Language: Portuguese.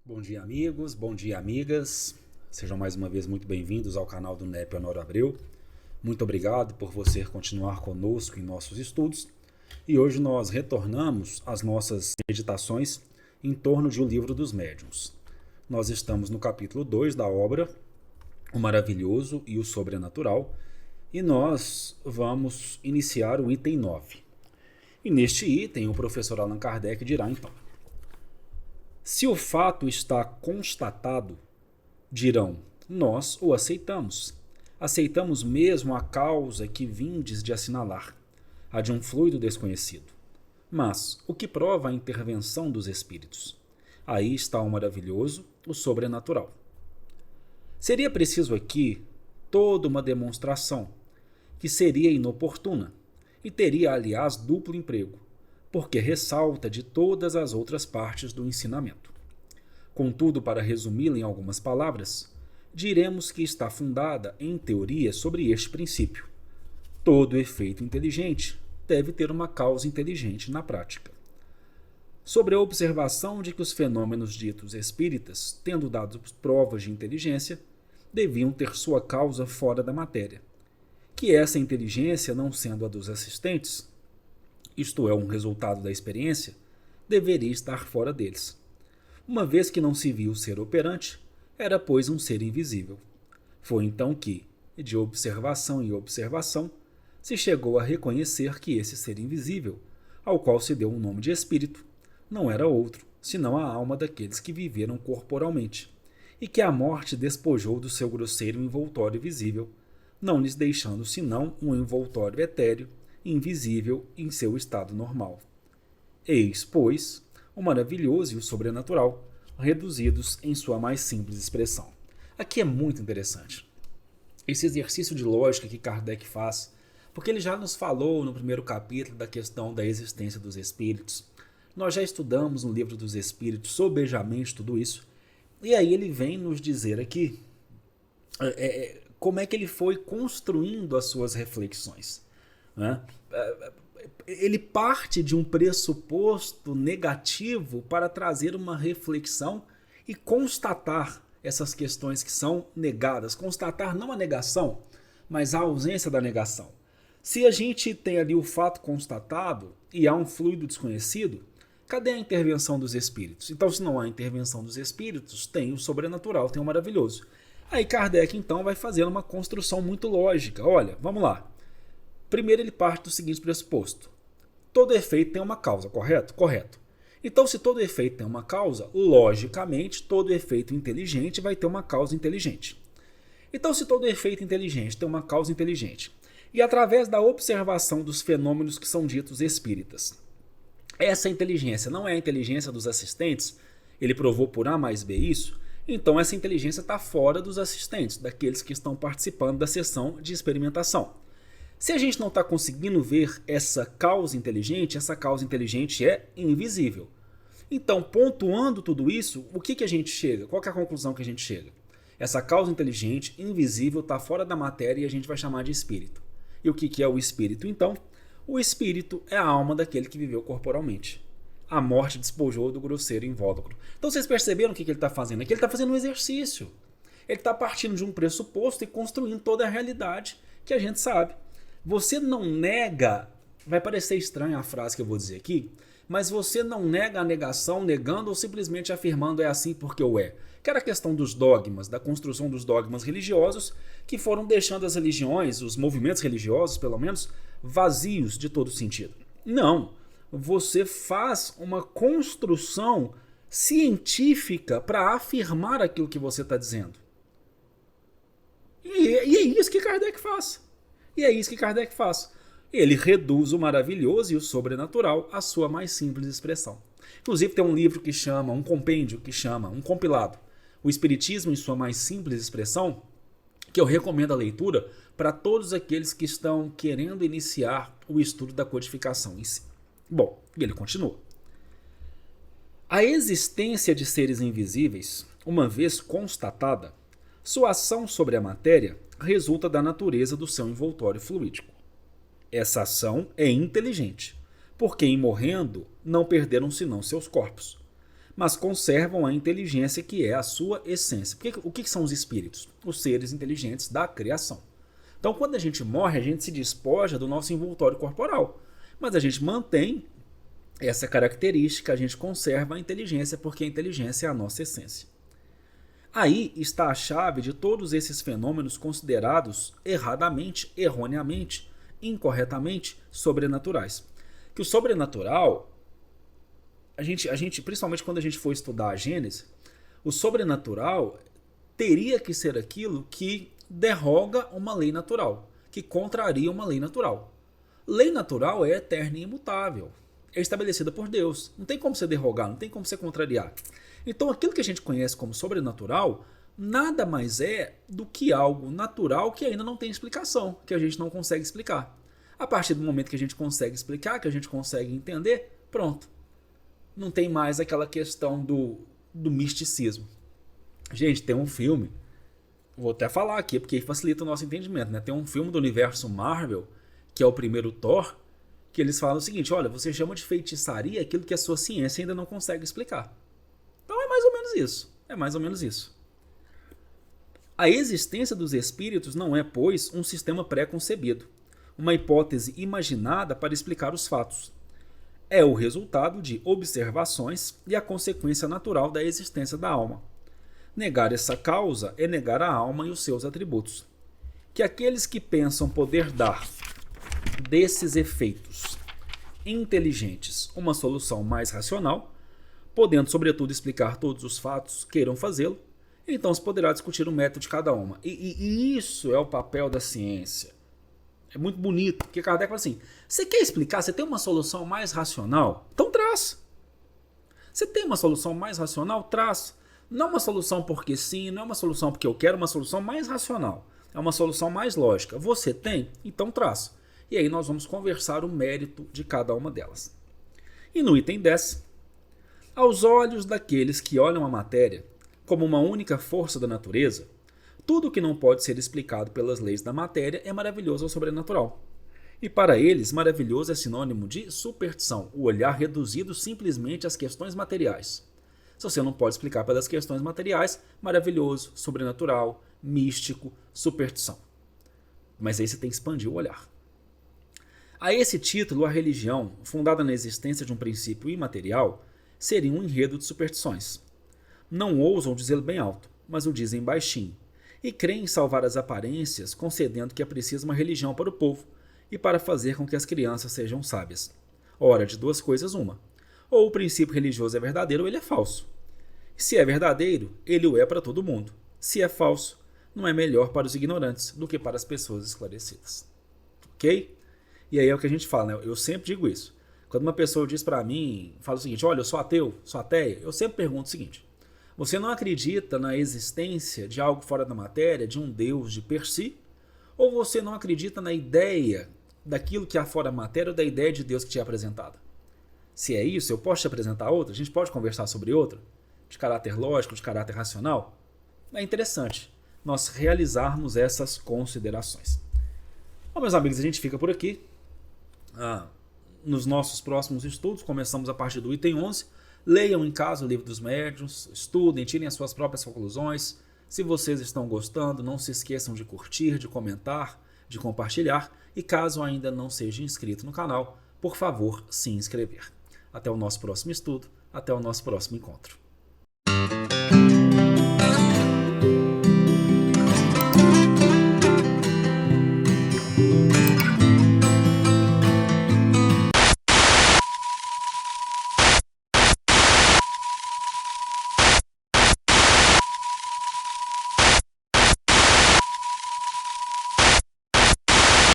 Bom dia, amigos, bom dia, amigas. Sejam mais uma vez muito bem-vindos ao canal do NEP Honório Abreu. Muito obrigado por você continuar conosco em nossos estudos. E hoje nós retornamos às nossas meditações em torno de O Livro dos Médiuns. Nós estamos no capítulo 2 da obra O Maravilhoso e o Sobrenatural e nós vamos iniciar o item 9. E neste item o professor Allan Kardec dirá então: se o fato está constatado, dirão, nós o aceitamos. Aceitamos mesmo a causa que vindes de assinalar, a de um fluido desconhecido. Mas o que prova a intervenção dos espíritos? Aí está o maravilhoso, o sobrenatural. Seria preciso aqui toda uma demonstração, que seria inoportuna, e teria, aliás, duplo emprego, porque ressalta de todas as outras partes do ensinamento. Contudo, para resumi-la em algumas palavras, diremos que está fundada em teoria sobre este princípio. Todo efeito inteligente deve ter uma causa inteligente na prática. Sobre a observação de que os fenômenos ditos espíritas, tendo dado provas de inteligência, deviam ter sua causa fora da matéria, que essa inteligência, não sendo a dos assistentes, isto é, um resultado da experiência, deveria estar fora deles. Uma vez que não se viu ser operante, era, pois, um ser invisível. Foi então que, de observação em observação, se chegou a reconhecer que esse ser invisível, ao qual se deu o nome de espírito, não era outro, senão a alma daqueles que viveram corporalmente, e que a morte despojou do seu grosseiro envoltório visível, não lhes deixando senão um envoltório etéreo, invisível em seu estado normal. Eis, pois, o maravilhoso e o sobrenatural, reduzidos em sua mais simples expressão. Aqui é muito interessante esse exercício de lógica que Kardec faz, porque ele já nos falou no primeiro capítulo da questão da existência dos espíritos. Nós já estudamos no Livro dos Espíritos sobejamente tudo isso, e aí ele vem nos dizer aqui como é que ele foi construindo as suas reflexões, né? Ele parte de um pressuposto negativo para trazer uma reflexão e constatar essas questões que são negadas. Constatar não a negação, mas a ausência da negação. Se a gente tem ali o fato constatado e há um fluido desconhecido, cadê a intervenção dos espíritos? Então, se não há intervenção dos espíritos, tem o sobrenatural, tem o maravilhoso. Aí Kardec, então, vai fazer uma construção muito lógica. Olha, vamos lá. Primeiro ele parte do seguinte pressuposto: todo efeito tem uma causa, correto? Correto. Então, se todo efeito tem uma causa, logicamente, todo efeito inteligente vai ter uma causa inteligente. Então, se todo efeito inteligente tem uma causa inteligente, e através da observação dos fenômenos que são ditos espíritas, essa inteligência não é a inteligência dos assistentes, ele provou por A mais B isso, então essa inteligência está fora dos assistentes, daqueles que estão participando da sessão de experimentação. Se a gente não está conseguindo ver essa causa inteligente é invisível. Então, pontuando tudo isso, o que a gente chega? Qual que é a conclusão que a gente chega? Essa causa inteligente, invisível, está fora da matéria e a gente vai chamar de espírito. E o que é o espírito, então? O espírito é a alma daquele que viveu corporalmente. A morte despojou do grosseiro invólucro. Então, vocês perceberam o que ele está fazendo? Aqui ele está fazendo um exercício. Ele está partindo de um pressuposto e construindo toda a realidade que a gente sabe. Você não nega, vai parecer estranha a frase que eu vou dizer aqui, mas você não nega a negação negando ou simplesmente afirmando é assim porque o é. Que era a questão dos dogmas, da construção dos dogmas religiosos que foram deixando as religiões, os movimentos religiosos pelo menos, vazios de todo sentido. Não, você faz uma construção científica para afirmar aquilo que você está dizendo. E é isso que Kardec faz. Ele reduz o maravilhoso e o sobrenatural à sua mais simples expressão. Inclusive tem um livro que chama, um compêndio que chama, um compilado, O Espiritismo em sua mais simples expressão, que eu recomendo a leitura para todos aqueles que estão querendo iniciar o estudo da codificação em si. Bom, e ele continua. A existência de seres invisíveis, uma vez constatada, sua ação sobre a matéria resulta da natureza do seu envoltório fluídico. Essa ação é inteligente, porque em morrendo não perderam senão seus corpos, mas conservam a inteligência que é a sua essência. O que são os espíritos? Os seres inteligentes da criação. Então, quando a gente morre, a gente se despoja do nosso envoltório corporal, mas a gente mantém essa característica, a gente conserva a inteligência, porque a inteligência é a nossa essência. Aí está a chave de todos esses fenômenos considerados erradamente, erroneamente, incorretamente sobrenaturais. Que o sobrenatural, a gente, principalmente quando a gente for estudar a Gênesis, o sobrenatural teria que ser aquilo que derroga uma lei natural, que contraria uma lei natural. Lei natural é eterna e imutável, é estabelecida por Deus. Não tem como você derrogar, não tem como você contrariar. Então aquilo que a gente conhece como sobrenatural nada mais é do que algo natural que ainda não tem explicação, que a gente não consegue explicar. A partir do momento que a gente consegue explicar, que a gente consegue entender, pronto. Não tem mais aquela questão do misticismo. Gente, tem um filme, vou até falar aqui porque facilita o nosso entendimento, né? Tem um filme do universo Marvel, que é o primeiro Thor, que eles falam o seguinte: olha, você chama de feitiçaria aquilo que a sua ciência ainda não consegue explicar. Então é mais ou menos isso. É mais ou menos isso. A existência dos espíritos não é, pois, um sistema pré-concebido, uma hipótese imaginada para explicar os fatos. É o resultado de observações e a consequência natural da existência da alma. Negar essa causa é negar a alma e os seus atributos. Que aqueles que pensam poder dar desses efeitos inteligentes uma solução mais racional, podendo sobretudo explicar todos os fatos, queiram fazê-lo, então se poderá discutir o método de cada uma. E isso é o papel da ciência. É muito bonito, porque Kardec fala assim: você quer explicar, você tem uma solução mais racional? Então traz. Você tem uma solução mais racional? Traz. Não uma solução porque sim, não é uma solução porque eu quero, uma solução mais racional. É uma solução mais lógica. Você tem? Então traz. E aí nós vamos conversar o mérito de cada uma delas. E no item 10, aos olhos daqueles que olham a matéria como uma única força da natureza, tudo que não pode ser explicado pelas leis da matéria é maravilhoso ou sobrenatural. E para eles, maravilhoso é sinônimo de superstição, o olhar reduzido simplesmente às questões materiais. Se você não pode explicar pelas questões materiais, maravilhoso, sobrenatural, místico, superstição. Mas aí você tem que expandir o olhar. A esse título, a religião, fundada na existência de um princípio imaterial, seria um enredo de superstições. Não ousam dizê-lo bem alto, mas o dizem baixinho, e creem em salvar as aparências, concedendo que é preciso uma religião para o povo e para fazer com que as crianças sejam sábias. Ora, de duas coisas uma: ou o princípio religioso é verdadeiro ou ele é falso. Se é verdadeiro, ele o é para todo mundo. Se é falso, não é melhor para os ignorantes do que para as pessoas esclarecidas. Ok? E aí é o que a gente fala, né? Eu sempre digo isso. Quando uma pessoa diz para mim, fala o seguinte: olha, eu sou ateu, sou ateia, eu sempre pergunto o seguinte: você não acredita na existência de algo fora da matéria, de um Deus de per si? Ou você não acredita na ideia daquilo que há fora da matéria ou da ideia de Deus que te é apresentada? Se é isso, eu posso te apresentar outra? A gente pode conversar sobre outra? De caráter lógico, de caráter racional? É interessante nós realizarmos essas considerações. Bom, meus amigos, a gente fica por aqui. Nos nossos próximos estudos, começamos a partir do item 11. Leiam em casa o Livro dos Médiuns, estudem, tirem as suas próprias conclusões. Se vocês estão gostando, não se esqueçam de curtir, de comentar, de compartilhar. E caso ainda não seja inscrito no canal, por favor, se inscrever. Até o nosso próximo estudo, até o nosso próximo encontro.